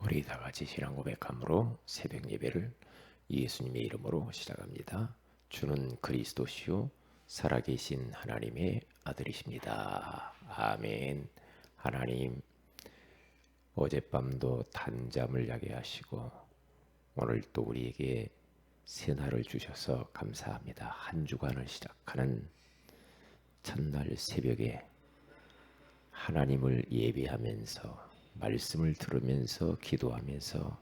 우리 다 같이 신앙 고백함으로 새벽 예배를 예수님의 이름으로 시작합니다. 주는 그리스도시요 살아계신 하나님의 아들이십니다. 아멘. 하나님, 어젯밤도 단잠을 자게 하시고 오늘 또 우리에게 새날을 주셔서 감사합니다. 한 주간을 시작하는 첫날 새벽에 하나님을 예배하면서 말씀을 들으면서 기도하면서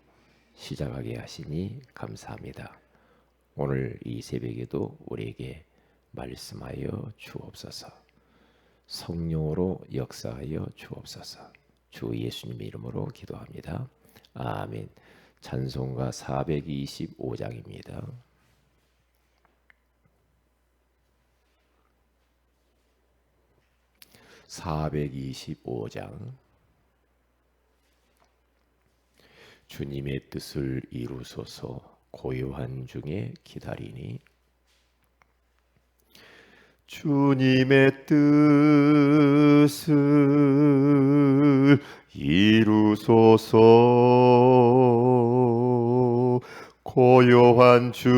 시작하게 하시니 감사합니다. 오늘 이 새벽에도 우리에게 말씀하여 주옵소서. 성령으로 역사하여 주옵소서. 주 예수님의 이름으로 기도합니다. 아멘. 찬송가 425장입니다. 425장. 주님의 뜻을 이루소서. 고요한 중에 기다리니 주님의 뜻을 이루소서. 고요한 중에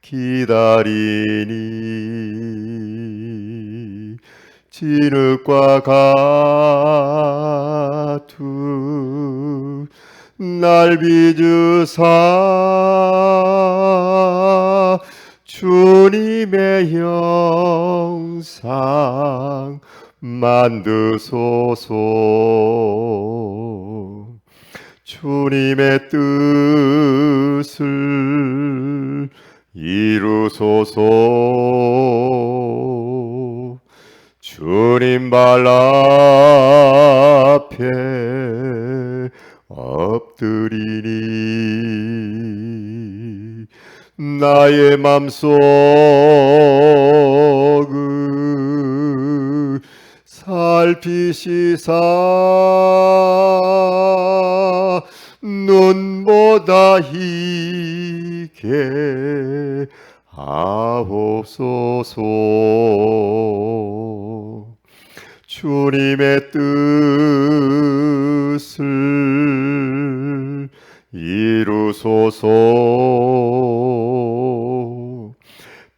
기다리니 진흙과 같은 날 빚으사 주님의 형상 만드소서. 주님의 뜻을 이루소서. 주님 발 앞에 엎드리니 나의 맘속을 살피시사 눈보다 희게 하옵소서. 주님의 뜻을 이루소서.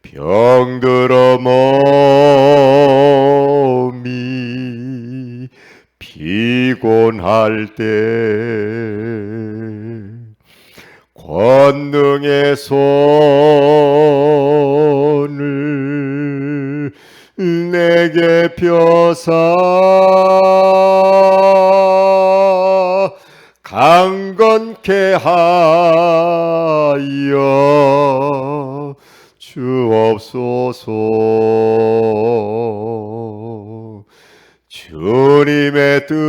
병들어 몸이 피곤할 때 권능의 손을 내게 펴사 강건케 하여 주옵소서. 주님의 뜻을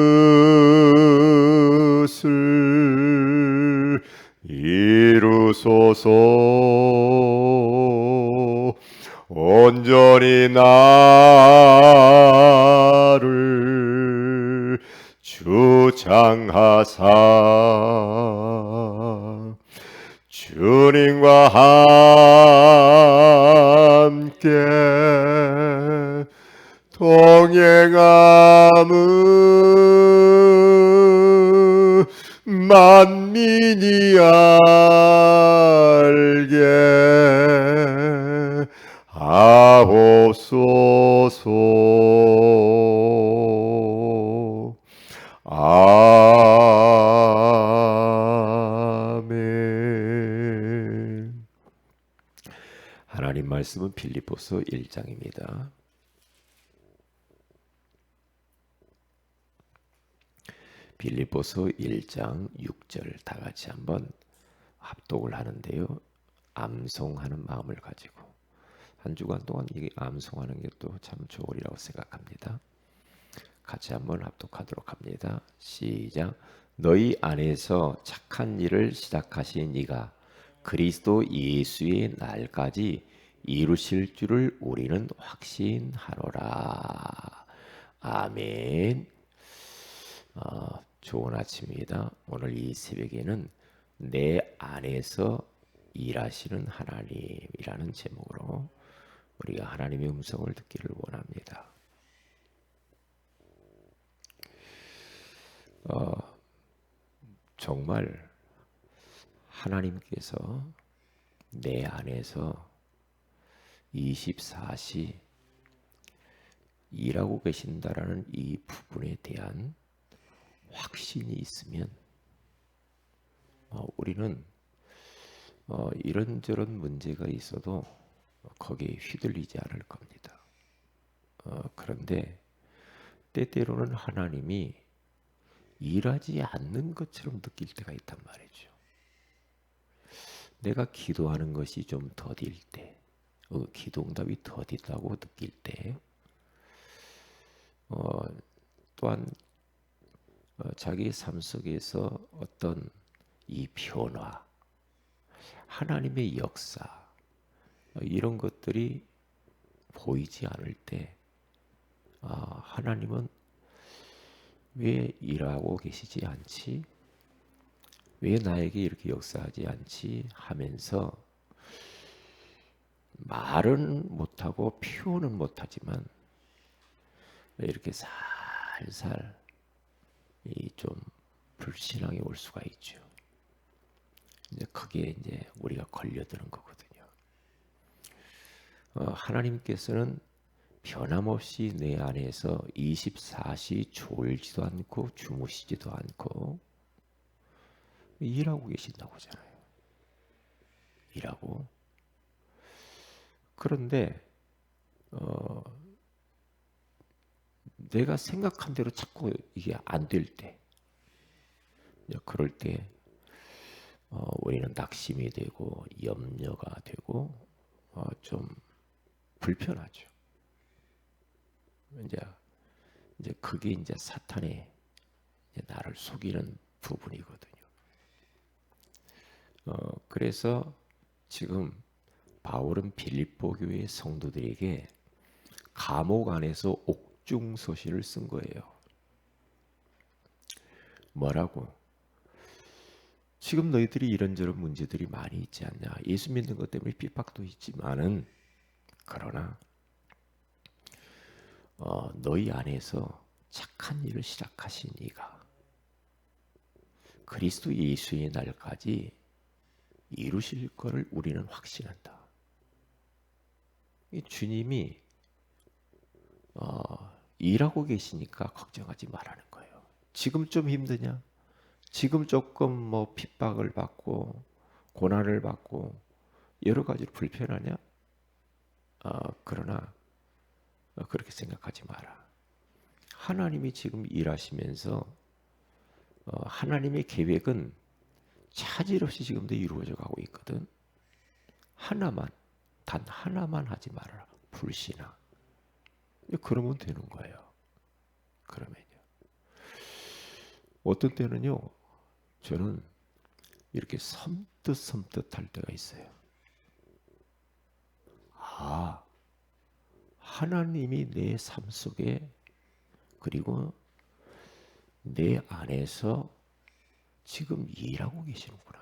이루소서. 온전히 나를 주장하사 주님과 함께 동행함을 만민이 알게 하옵소서. 아멘. 하나님 말씀은 빌립보서 1장입니다. 빌립보서 1장 6절 다 같이 한번 합독을 하는데요. 암송하는 마음을 가지고 한 주간 동안 이 암송하는 게 또 참 좋으리라고 생각합니다. 같이 한번 합독하도록 합니다. 시작. 너희 안에서 착한 일을 시작하신 이가 그리스도 예수의 날까지 이루실 줄을 우리는 확신하노라. 아멘. 좋은 아침입니다. 오늘 이 새벽에는 내 안에서 일하시는 하나님이라는 제목으로 우리가 하나님의 음성을 듣기를 원합니다. 정말 하나님께서 내 안에서 24시 일하고 계신다라는 이 부분에 대한 확신이 있으면 우리는 이런저런 문제가 있어도 거기에 휘둘리지 않을 겁니다. 그런데 때때로는 하나님이 일하지 않는 것처럼 느낄 때가 있단 말이죠. 내가 기도하는 것이 좀 더딜 때, 기도응답이 더딜다고 느낄 때, 또한 자기 삶 속에서 어떤 이 변화, 하나님의 역사, 이런 것들이 보이지 않을 때, 하나님은 왜 일하고 계시지 않지? 왜 나에게 이렇게 역사하지 않지? 하면서 말은 못하고 표현은 못하지만 이렇게 살살 좀 불신앙이 올 수가 있죠. 이제 그게 이제 우리가 걸려드는 거거든요. 하나님께서는 변함없이 내 안에서 24시 졸지도 않고 주무시지도 않고 일하고 계신다고 하잖아요. 일하고. 그런데 내가 생각한 대로 자꾸 이게 안 될 때, 그럴 때 우리는 낙심이 되고 염려가 되고 좀 불편하죠. 이제 그게 이제 사탄의 이제 나를 속이는 부분이거든요. 그래서 지금 바울은 빌립보 교회 성도들에게 감옥 안에서 옥중서신을 쓴 거예요. 뭐라고? 지금 너희들이 이런저런 문제들이 많이 있지 않냐? 예수 믿는 것 때문에 핍박도 있지만은, 그러나 너희 안에서 착한 일을 시작하신 이가 그리스도 예수의 날까지 이루실 것을 우리는 확신한다. 주님이 일하고 계시니까 걱정하지 말라는 거예요. 지금 좀 힘드냐? 지금 조금 뭐 핍박을 받고 고난을 받고 여러 가지로 불편하냐? 그러나 그렇게 생각하지 마라. 하나님이 지금 일하시면서 하나님의 계획은 차질 없이 지금도 이루어져 가고 있거든. 단 하나만 하지 말아라. 불신앙. 그러면 되는 거예요. 그러면요. 어떤 때는요, 저는 이렇게 섬뜩 할 때가 있어요. 하나님이 내 삶 속에 그리고 내 안에서 지금 일하고 계시는구나.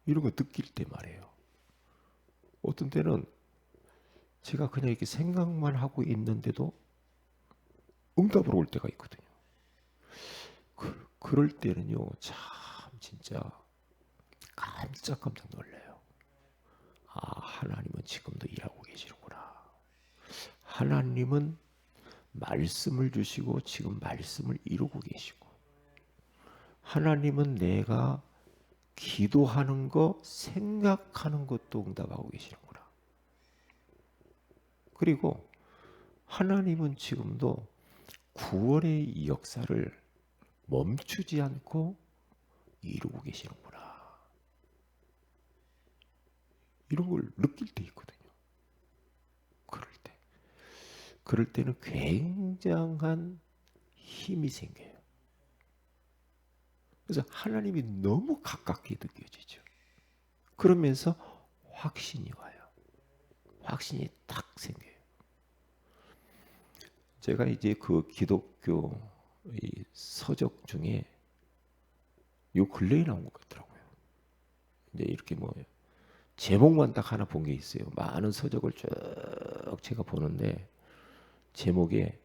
이런 거 느낄 때 말이에요. 어떤 때는 제가 그냥 이렇게 생각만 하고 있는데도 응답으로 올 때가 있거든요. 그럴 때는요, 참 진짜 깜짝깜짝 놀래요. 하나님은 지금도 일하고 계시는구나. 하나님은 말씀을 주시고 지금 말씀을 이루고 계시고, 하나님은 내가 기도하는 거, 생각하는 것도 응답하고 계시는구나. 그리고 하나님은 지금도 구원의 역사를 멈추지 않고 이루고 계시는구나. 이런 걸 느낄 때 있거든요. 그럴 때는 굉장한 힘이 생겨요. 그래서 하나님이 너무 가깝게 느껴지죠. 그러면서 확신이 와요. 확신이 딱 생겨요. 제가 이제 그 기독교 이 서적 중에 요 근래에 나온 것 같더라고요. 이제 이렇게 뭐 제목만 딱 하나 본 게 있어요. 많은 서적을 쭉 제가 보는데 제목에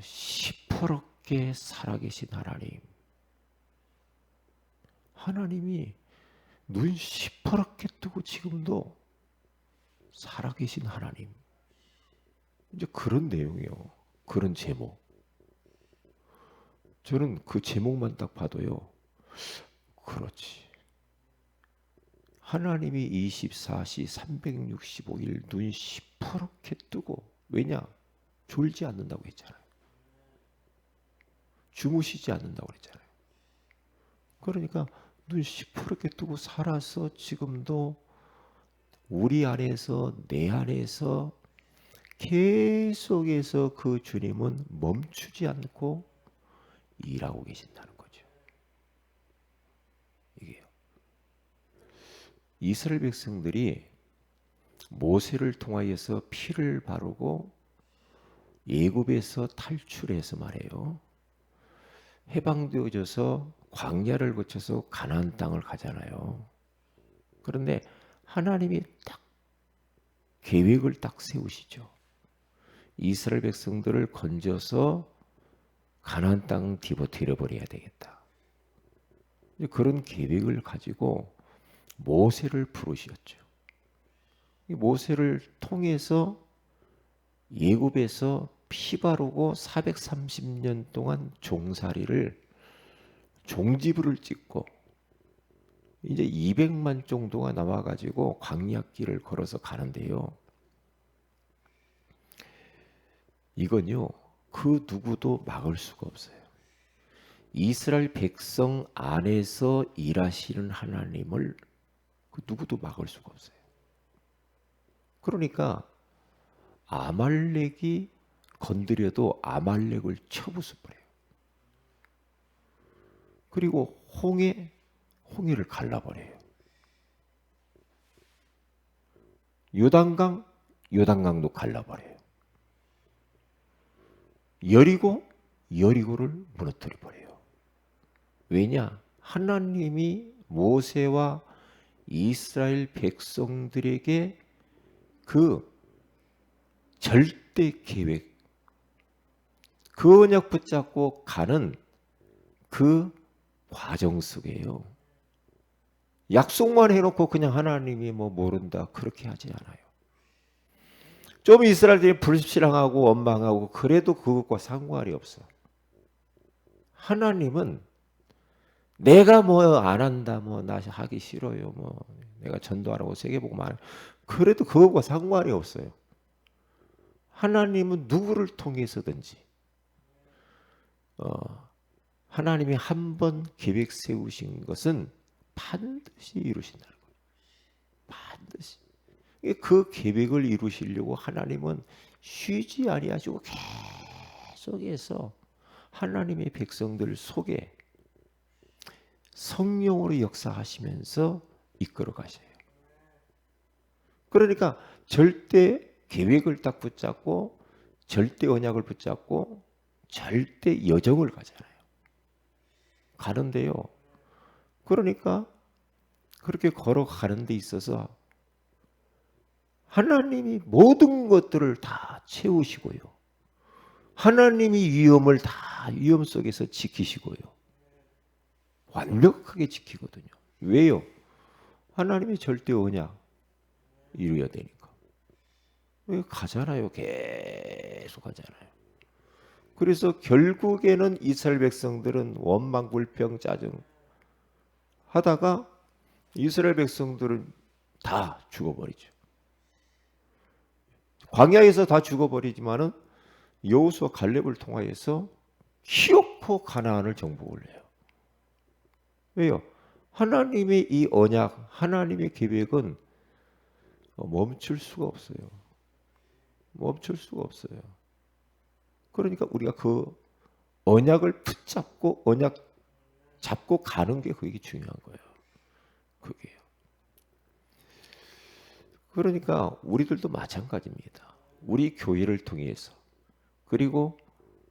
시퍼렇게 살아계신 하나님, 하나님이 눈 시퍼렇게 뜨고 지금도 살아계신 하나님. 이제 그런 내용이요. 그런 제목. 저는 그 제목만 딱 봐도요. 그렇지. 하나님이 24시 365일 눈 시퍼렇게 뜨고, 왜냐? 졸지 않는다고 했잖아요. 주무시지 않는다고 그랬잖아요. 그러니까 눈 시퍼렇게 뜨고 살아서 지금도 우리 안에서, 내 안에서 계속해서 그 주님은 멈추지 않고 일하고 계신다는 거죠. 이게요. 이스라엘 백성들이 모세를 통하여서 피를 바르고 애굽에서 탈출해서 말해요. 해방되어져서 광야를 거쳐서 가나안 땅을 가잖아요. 그런데 하나님이 딱 계획을 딱 세우시죠. 이스라엘 백성들을 건져서 가나안 땅 뒤버려버려야 되겠다. 그런 계획을 가지고 모세를 부르셨죠. 모세를 통해서 애굽에서 피 바르고 430년 동안 종살이를 종지부를 찍고 이제 200만 정도가 나와가지고 광야길을 걸어서 가는데요. 이건요, 그 누구도 막을 수가 없어요. 이스라엘 백성 안에서 일하시는 하나님을 그 누구도 막을 수가 없어요. 그러니까 아말렉이 건드려도 아말렉을 쳐부숴버려요. 그리고 홍해를 갈라버려요. 요단강도 갈라버려요. 여리고를 무너뜨려버려요. 왜냐? 하나님이 모세와 이스라엘 백성들에게 그 절대 계획, 그 언약 붙잡고 가는 그 과정 속에요. 약속만 해놓고 그냥 하나님이 뭐 모른다 그렇게 하지 않아요. 좀 이스라엘들이 불신앙하고 원망하고 그래도 그것과 상관이 없어. 하나님은 내가 뭐 안 한다, 뭐 나 하기 싫어요, 뭐 내가 전도 안 하고 세계복음 안 해. 그래도 그것과 상관이 없어요. 하나님은 누구를 통해서든지 하나님이 한 번 계획 세우신 것은 반드시 이루신다는 거예요. 반드시. 그 계획을 이루시려고 하나님은 쉬지 아니하시고 계속해서 하나님의 백성들 속에 성령으로 역사하시면서 이끌어 가셔요. 그러니까 절대 계획을 딱 붙잡고 절대 언약을 붙잡고 절대 여정을 가잖아요. 가는데요. 그러니까 그렇게 걸어가는 데 있어서 하나님이 모든 것들을 다 채우시고요. 하나님이 위험 속에서 지키시고요. 완벽하게 지키거든요. 왜요? 하나님이 절대 언약 이루어야 되니까. 왜 가잖아요. 계속 가잖아요. 그래서 결국에는 이스라엘 백성들은 원망, 불평, 짜증 하다가 이스라엘 백성들은 다 죽어버리죠. 광야에서 다 죽어버리지만은 여호수아 갈렙을 통하여서 키놓고 가나안을 정복을 해요. 왜요? 하나님의 이 언약, 하나님의 계획은 멈출 수가 없어요. 멈출 수가 없어요. 그러니까 우리가 그 언약을 붙잡고 언약 잡고 가는 게 그게 중요한 거예요. 그게요. 그러니까 우리들도 마찬가지입니다. 우리 교회를 통해서 그리고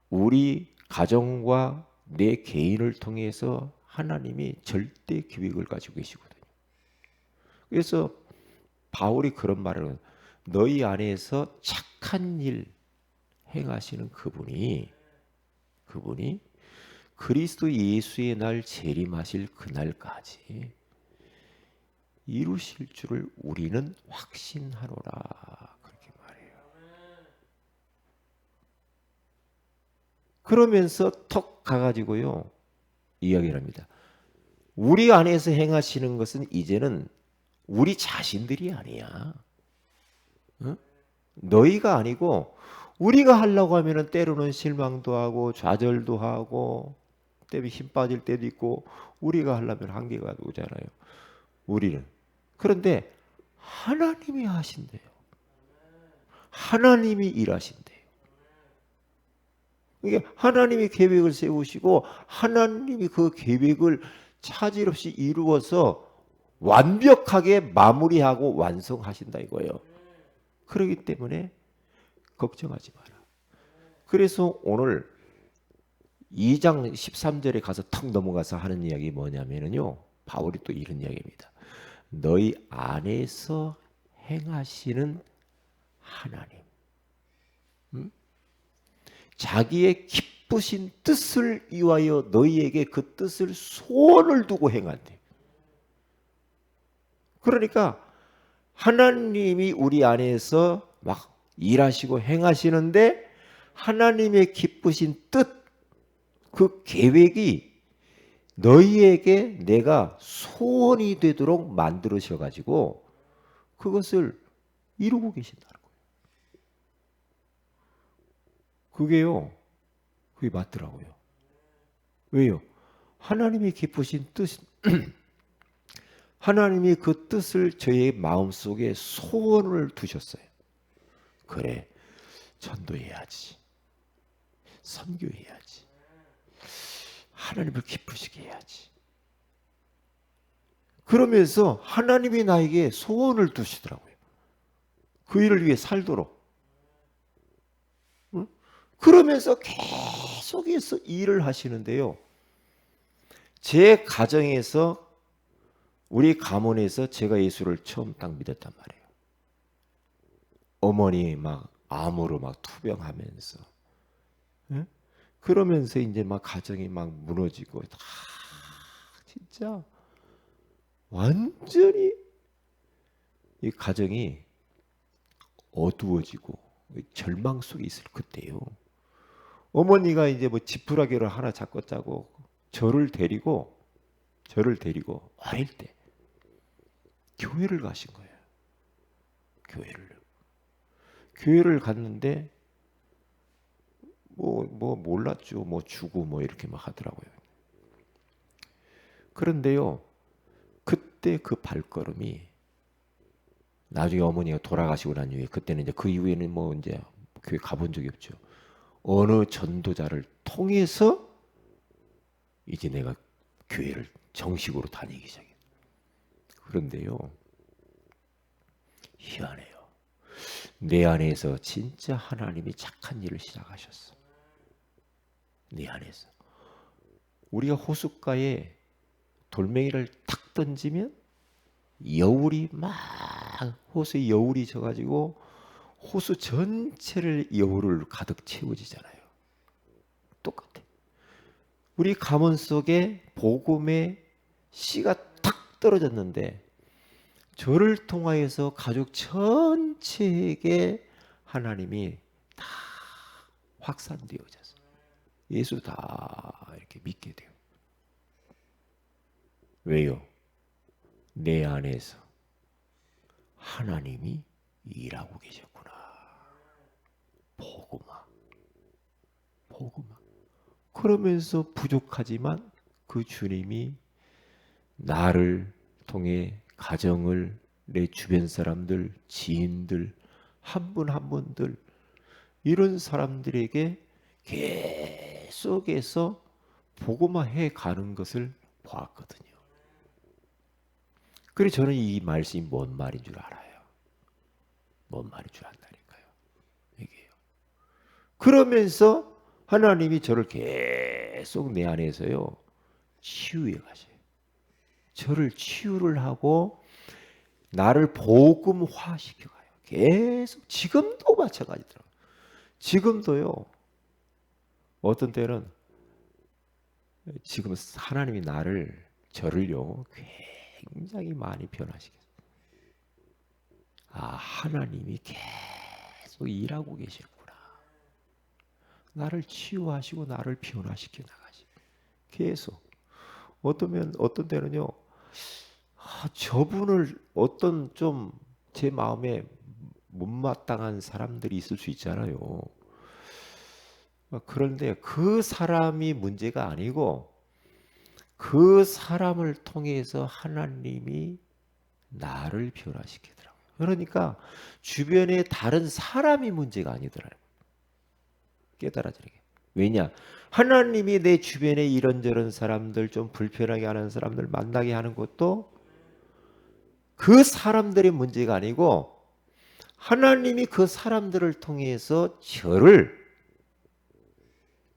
우리 가정과 내 개인을 통해서 하나님이 절대 계획을 가지고 계시거든요. 그래서 바울이 그런 말을 너희 안에서 착한 일 행하시는 그분이 그리스도 예수의 날 재림하실 그날까지 이루실 줄을 우리는 확신하노라. 그렇게 말해요. 그러면서 턱 가가지고요 이야기를 합니다. 우리 안에서 행하시는 것은 이제는 우리 자신들이 아니야. 응? 너희가 아니고 우리가 하려고 하면은 때로는 실망도 하고 좌절도 하고 때문에 힘 빠질 때도 있고 우리가 하려면 한계가 오잖아요. 우리는. 그런데 하나님이 하신대요. 하나님이 일하신대요. 이게 하나님이 계획을 세우시고 하나님이 그 계획을 차질 없이 이루어서 완벽하게 마무리하고 완성하신다 이거예요. 그렇기 때문에 걱정하지 마라. 그래서 오늘 2장 13절에 가서 턱 넘어가서 하는 이야기 뭐냐면요. 바울이 또 이런 이야기입니다. 너희 안에서 행하시는 하나님. 자기의 기쁘신 뜻을 위하여 너희에게 그 뜻을 소원을 두고 행한대. 그러니까 하나님이 우리 안에서 막 일하시고 행하시는데 하나님의 기쁘신 뜻, 그 계획이 너희에게 내가 소원이 되도록 만들으셔가지고 그것을 이루고 계신다는 거예요. 그게 맞더라고요. 왜요? 하나님이 기쁘신 뜻, 하나님이 그 뜻을 저의 마음속에 소원을 두셨어요. 그래, 전도해야지. 선교해야지. 하나님을 기쁘시게 해야지. 그러면서 하나님이 나에게 소원을 두시더라고요. 그 일을 위해 살도록. 응? 그러면서 계속해서 일을 하시는데요. 제 가정에서 우리 가문에서 제가 예수를 처음 딱 믿었단 말이에요. 어머니 막 암으로 막 투병하면서, 응? 그러면서 이제 막 가정이 막 무너지고 다 진짜 완전히 이 가정이 어두워지고 절망 속에 있을 그때요. 어머니가 이제 뭐 지푸라기를 하나 잡고 짜고 저를 데리고 어릴 때 교회를 가신 거예요. 교회를 갔는데 뭐 몰랐죠. 뭐 주고 뭐 이렇게 막 하더라고요. 그런데요, 그때 그 발걸음이 나중에 어머니가 돌아가시고 난 이후에 그때는 이제 그 이후에는 뭐 이제 교회 가본 적이 없죠. 어느 전도자를 통해서 이제 내가 교회를 정식으로 다니기 시작해요. 그런데요, 희한해요. 내 안에서 진짜 하나님이 착한 일을 시작하셨어. 내 안에서. 우리가 호숫가에 돌멩이를 탁 던지면 여울이 막 호수에 여울이 져가지고 호수 전체를 여울을 가득 채워지잖아요. 똑같아. 우리 가문 속에 복음의 씨가 탁 떨어졌는데 저를 통하여서 가족 전체에게 하나님이 다 확산되어졌어요. 예수 다 이렇게 믿게 돼요. 왜요? 내 안에서 하나님이 일하고 계셨구나. 복음아. 그러면서 부족하지만 그 주님이 나를 통해 가정을, 내 주변 사람들, 지인들, 한 분 한 분들 이런 사람들에게 계속해서 복음화해 가는 것을 보았거든요. 그래서 저는 이 말씀이 뭔 말인 줄 알아요. 뭔 말인 줄 안다니까요. 이게요. 그러면서 하나님이 저를 계속 내 안에서요 치유해 가셔요. 저를 치유를 하고 나를 복음화 시켜가요. 계속 지금도 마찬가지더라고요. 지금도요. 어떤 때는 지금 하나님이 저를요 굉장히 많이 변화시켰어요. 아, 하나님이 계속 일하고 계시구나. 나를 치유하시고 나를 변화시켜 나가시. 계속. 어떤 때는요, 저분을 어떤 좀 제 마음에 못마땅한 사람들이 있을 수 있잖아요. 그런데 그 사람이 문제가 아니고 그 사람을 통해서 하나님이 나를 변화시키더라고요. 그러니까 주변에 다른 사람이 문제가 아니더라고요. 깨달아지게. 왜냐? 하나님이 내 주변에 이런저런 사람들, 좀 불편하게 하는 사람들 만나게 하는 것도 그 사람들의 문제가 아니고 하나님이 그 사람들을 통해서 저를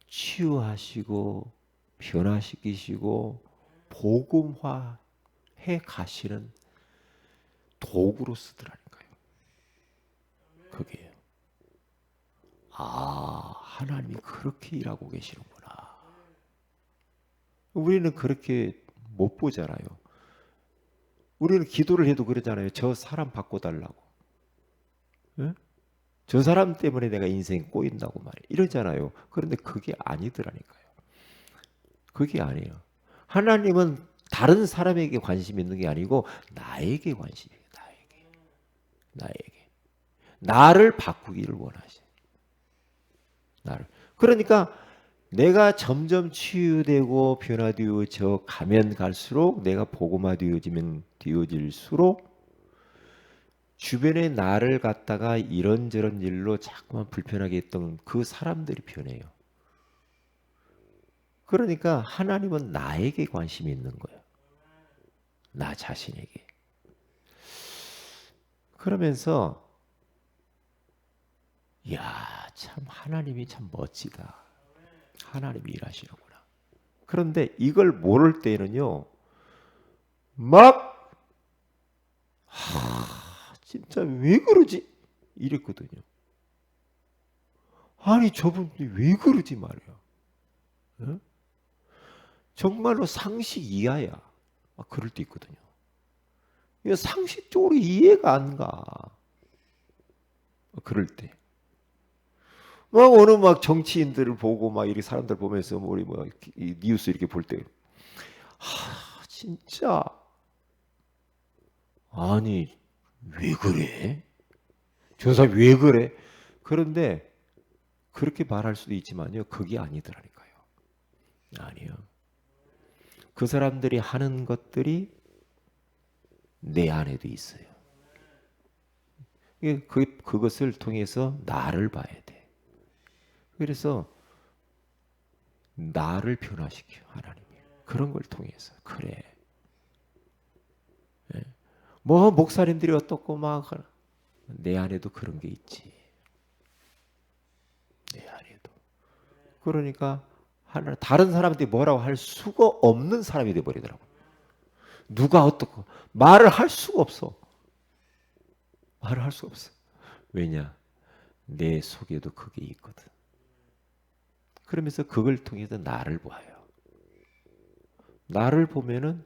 치유하시고 변화시키시고 복음화해 가시는 도구로 쓰더라니까요. 그게요. 아, 하나님이 그렇게 일하고 계시는구나. 우리는 그렇게 못 보잖아요. 우리는 기도를 해도 그러잖아요. 저 사람 바꿔달라고. 예? 저 사람 때문에 내가 인생 꼬인다고 말이에요. 이러잖아요. 그런데 그게 아니더라니까요. 그게 아니에요. 하나님은 다른 사람에게 관심 있는 게 아니고 나에게 관심이에요. 나에게. 나를 바꾸기를 원하셔요. 나를. 그러니까 내가 점점 치유되고 변화되어져 가면 갈수록 내가 복음화되어질수록 주변에 나를 갖다가 이런저런 일로 자꾸만 불편하게 했던 그 사람들이 변해요. 그러니까 하나님은 나에게 관심이 있는 거예요. 나 자신에게. 그러면서 야, 참 하나님이 참 멋지다. 하나님이 일하시는구나. 그런데 이걸 모를 때는요. 막 진짜 왜 그러지? 이랬거든요. 아니 저분이 왜 그러지 말이야. 어? 정말로 상식 이하야. 막 그럴 때 있거든요. 이거 상식적으로 이해가 안 가. 그럴 때. 막 어느 막 정치인들을 보고 막 이렇게 사람들 보면서 우리 뭐 이 뉴스 이렇게 볼 때, 진짜 아니 왜 그래? 저 사람 왜 그래? 그런데 그렇게 말할 수도 있지만요, 그게 아니더라니까요. 아니요. 그 사람들이 하는 것들이 내 안에도 있어요. 그것을 통해서 나를 봐야 돼. 그래서 나를 변화시켜 하나님이. 그런 걸 통해서 그래. 예. 뭐 목사님들이 어떻고 막 내 안에도 그런 게 있지. 내 안에도. 그러니까 다른 사람들이 뭐라고 할 수가 없는 사람이 돼 버리더라고. 누가 어떻고 말을 할 수가 없어. 말을 할 수가 없어. 왜냐? 내 속에도 그게 있거든. 그러면서 그걸 통해서 나를 봐요. 나를 보면은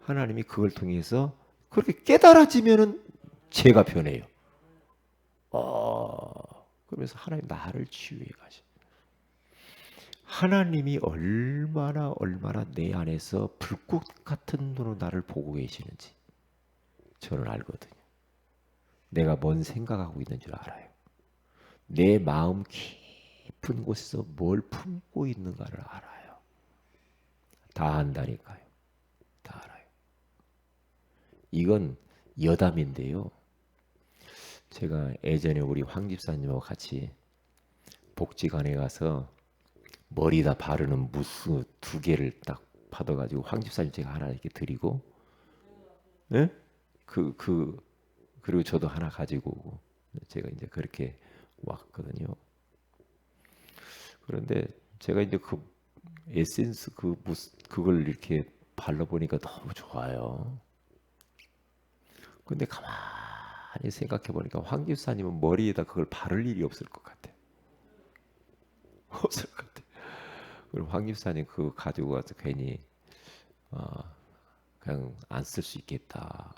하나님이 그걸 통해서 그렇게 깨달아지면은 제가 변해요. 그러면서 하나님 나를 치유해 가시. 하나님이 얼마나 내 안에서 불꽃 같은 눈으로 나를 보고 계시는지 저는 알거든요. 내가 뭔 생각하고 있는 줄 알아요. 내 마음 깊은 곳에서 뭘 품고 있는가를 알아요. 다 안다니까요. 다 알아요. 이건 여담인데요. 제가 예전에 우리 황 집사님하고 같이 복지관에 가서 머리다 바르는 무스 2개를 딱 받아가지고 황 집사님 제가 하나 이렇게 드리고, 예? 그리고 저도 하나 가지고 오고 제가 이제 그렇게 왔거든요. 그런데 제가 이제 그 에센스 그걸 이렇게 발라보니까 너무 좋아요. 근데 가만히 생각해 보니까 황 집사님은 머리에다 그걸 바를 일이 없을 것 같아. 없을 것 같아. 그리고 황 집사님 그거 가지고 와서 괜히 그냥 안 쓸 수 있겠다.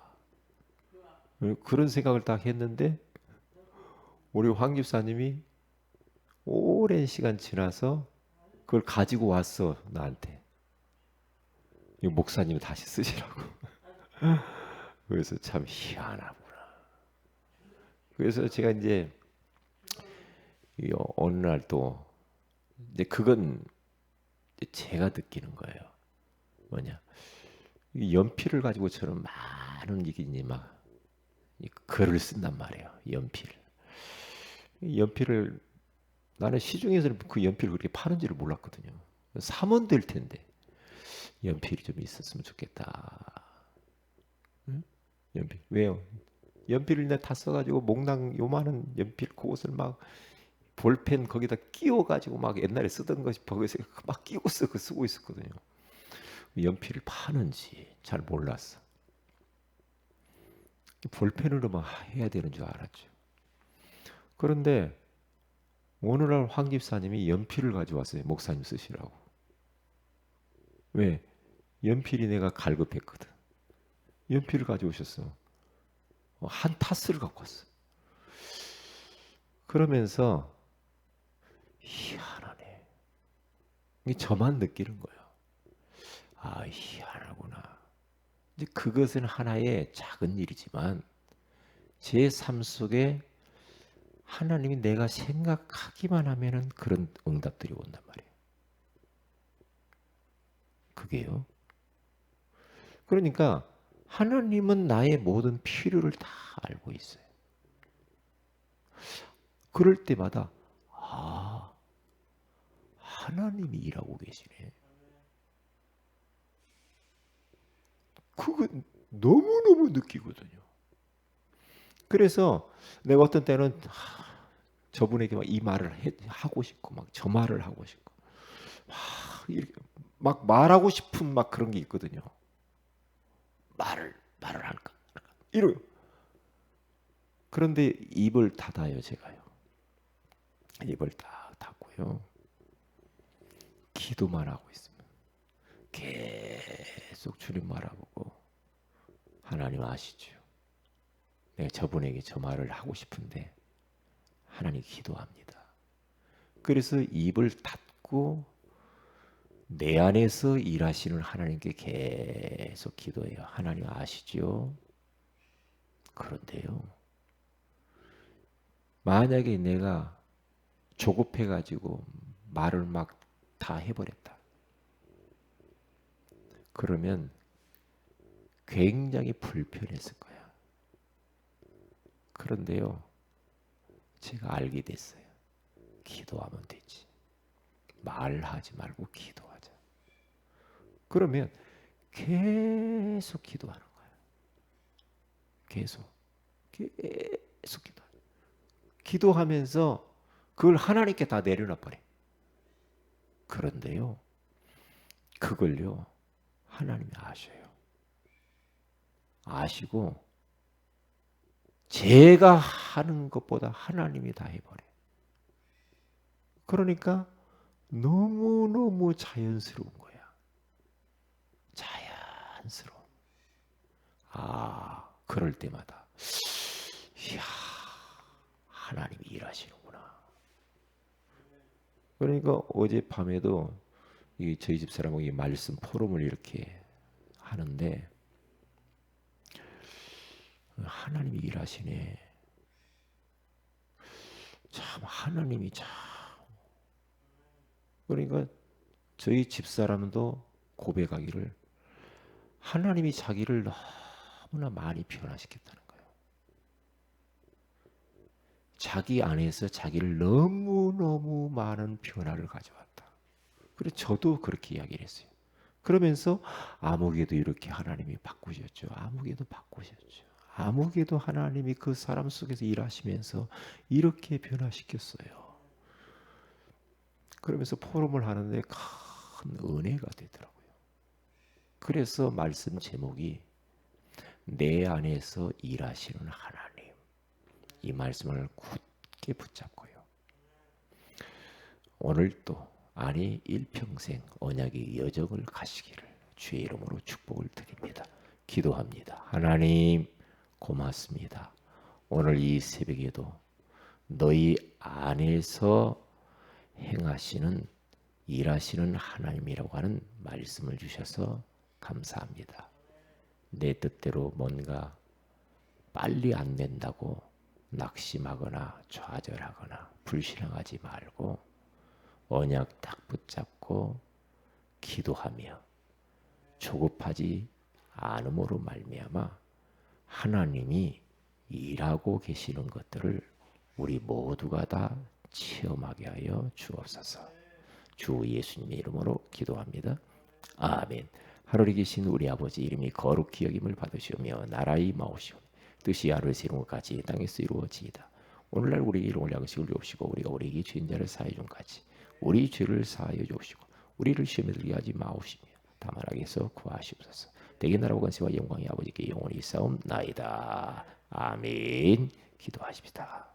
그런 생각을 딱 했는데 우리 황 집사님이 오랜 시간 지나서 그걸 가지고 왔어 나한테. 이 목사님이 다시 쓰시라고. 그래서 참 희한하구나. 그래서 제가 이제 어느 날 또 이제 그건 제가 느끼는 거예요. 뭐냐? 이 연필을 가지고 저는 많은 이게 막 글을 쓴단 말이에요. 연필을 나는 시중에서는 그 연필을 그렇게 파는지를 몰랐거든요. 사면 될 텐데 연필이 좀 있었으면 좋겠다. 응? 연필 왜요? 연필을 내가 다 써가지고 몽당 요만한 연필 그것을 막 볼펜 거기다 끼워가지고 막 옛날에 쓰던 것이 거기서 막 끼고 쓰고 있었거든요. 연필을 파는지 잘 몰랐어. 볼펜으로 막 해야 되는 줄 알았죠. 그런데 오늘날 황 집사님이 연필을 가져왔어요. 목사님 쓰시라고. 왜? 연필이 내가 갈급했거든. 연필을 가져오셨어. 한 타스를 갖고 왔어. 그러면서 희한하네. 이게 저만 느끼는 거예요. 아, 희한하구나. 이제 그것은 하나의 작은 일이지만 제 삶 속에 하나님이 내가 생각하기만 하면은 그런 응답들이 온단 말이에요. 그게요. 그러니까 하나님은 나의 모든 필요를 다 알고 있어요. 그럴 때마다 하나님이 일하고 계시네. 그거 너무너무 느끼거든요. 그래서 내가 어떤 때는 저분에게 막 이 말을 하고 싶고 막 저 말을 하고 싶고 이렇게 막 말하고 싶은 막 그런 게 있거든요. 말을 할까? 이러. 그런데 입을 닫아요, 제가요. 입을 딱 닫고요. 기도만 하고 있습니다. 계속 주님 말하고 하나님 아시죠? 내가 저분에게 저 말을 하고 싶은데 하나님 기도합니다. 그래서 입을 닫고 내 안에서 일하시는 하나님께 계속 기도해요. 하나님 아시죠? 그런데요. 만약에 내가 조급해가지고 말을 막 다 해버렸다. 그러면 굉장히 불편했을 거야. 그런데요. 제가 알게 됐어요. 기도하면 되지. 말하지 말고 기도하자. 그러면 계속 기도하는 거예요. 계속 기도. 기도하면서 그걸 하나님께 다 내려놔 버려. 그런데요, 그걸요 하나님이 아셔요. 아시고 제가 하는 것보다 하나님이 다 해버려. 그러니까 너무너무 자연스러운 거야. 자연스러워. 그럴 때마다 이야, 하나님이 일하시는구나. 그러니까 어젯밤에도 저희 집 사람하고 말씀 포럼을 이렇게 하는데 하나님이 일하시네. 참 하나님이 참. 그러니까 저희 집사람도 고백하기를 하나님이 자기를 너무나 많이 변화시켰다는 거예요. 자기 안에서 자기를 너무너무 많은 변화를 가져왔다. 그래서 저도 그렇게 이야기를 했어요. 그러면서 아무개도 이렇게 하나님이 바꾸셨죠. 아무개도 바꾸셨죠. 아무개도 하나님이 그 사람 속에서 일하시면서 이렇게 변화시켰어요. 그러면서 포럼을 하는데 큰 은혜가 되더라고요. 그래서 말씀 제목이 내 안에서 일하시는 하나님. 이 말씀을 굳게 붙잡고요. 오늘 또 아니 일평생 언약의 여정을 가시기를 주의 이름으로 축복을 드립니다. 기도합니다. 하나님 고맙습니다. 오늘 이 새벽에도 너희 안에서 행하시는 일하시는 하나님이라고 하는 말씀을 주셔서 감사합니다. 내 뜻대로 뭔가 빨리 안 된다고 낙심하거나 좌절하거나 불신앙하지 말고 언약 딱 붙잡고 기도하며 조급하지 않음으로 말미암아 하나님이 일하고 계시는 것들을 우리 모두가 다 체험하게 하여 주옵소서. 주 예수님의 이름으로 기도합니다. 아멘. 하늘에 계신 우리 아버지 이름이 거룩히 여김을 받으시오며 나라의 마오시오 뜻이 하늘에서 이룬 것 같이 땅에서 이루어지이다. 오늘날 우리에게 일용할 양식을 주옵시고 우리가 우리에게 죄인 자를 사하여 준 같이 우리 죄를 사하여 주옵시고 우리를 시험에 들게 하지 마옵시며 다만 악에서 구하시옵소서. 대개 나라와 권세와 영광이 아버지께 영원히 있사옵나이다. 아멘. 기도하십시다.